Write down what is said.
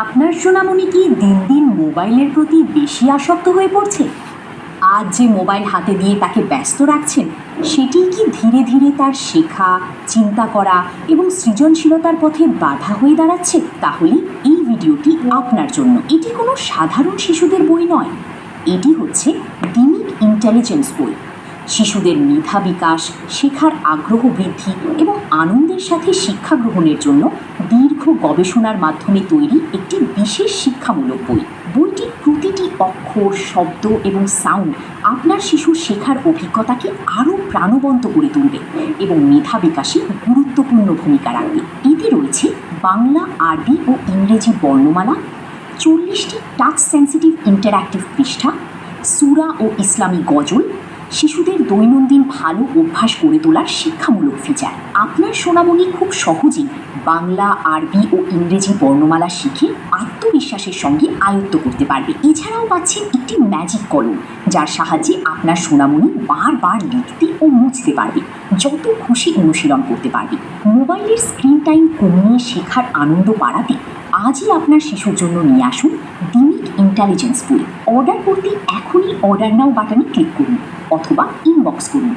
আপনার সোনামণি কি দিন দিন মোবাইলের প্রতি বেশি আসক্ত হয়ে পড়ছে? আজ যে মোবাইল হাতে দিয়ে তাকে ব্যস্ত রাখছেন, সেটিই কি ধীরে ধীরে তার শেখা, চিন্তা করা এবং সৃজনশীলতার পথে বাধা হয়ে দাঁড়াচ্ছে? তাহলে এই ভিডিওটি আপনার জন্য। এটি কোনো সাধারণ শিশুদের বই নয়, এটি হচ্ছে ডিমিক ইন্টেলিজেন্স বই। শিশুদের মেধা বিকাশ, শেখার আগ্রহ বৃদ্ধি এবং আনন্দের সাথে শিক্ষা গ্রহণের জন্য দীর্ঘ গবেষণার মাধ্যমে তৈরি একটি বিশেষ শিক্ষামূলক বই। বইটির প্রতিটি অক্ষর, শব্দ এবং সাউন্ড আপনার শিশুর শেখার অভিজ্ঞতাকে আরও প্রাণবন্ত করে তুলবে এবং মেধা বিকাশে গুরুত্বপূর্ণ ভূমিকা রাখবে। এতে রয়েছে বাংলা, আরবি ও ইংরেজি বর্ণমালা, 40টি টাচ সেন্সিটিভ ইন্টারঅ্যাক্টিভ পৃষ্ঠা, সূরা ও ইসলামী গজল, শিশুদের দৈনন্দিন ভালো অভ্যাস গড়ে তোলার শিক্ষামূলক ফিচার। আপনার সোনামণি খুব সহজেই বাংলা, আরবি ও ইংরেজি বর্ণমালা শিখে আত্মবিশ্বাসের সঙ্গে আয়ত্ত করতে পারবে। এছাড়াও পাচ্ছেন একটি ম্যাজিক কলম, যার সাহায্যে আপনার সোনামণি বারবার লিখতে ও মুছতে পারবে, যত খুশি অনুশীলন করতে পারবে। মোবাইলের স্ক্রিন টাইম কমিয়ে শেখার আনন্দ বাড়াতে আজই আপনার শিশুর জন্য নিয়ে আসুন ডিমিক ইন্টেলিজেন্স বই। অর্ডার করতে এখনই অর্ডার নাও বাটনে ক্লিক করুন অথবা ইনবক্স করুন।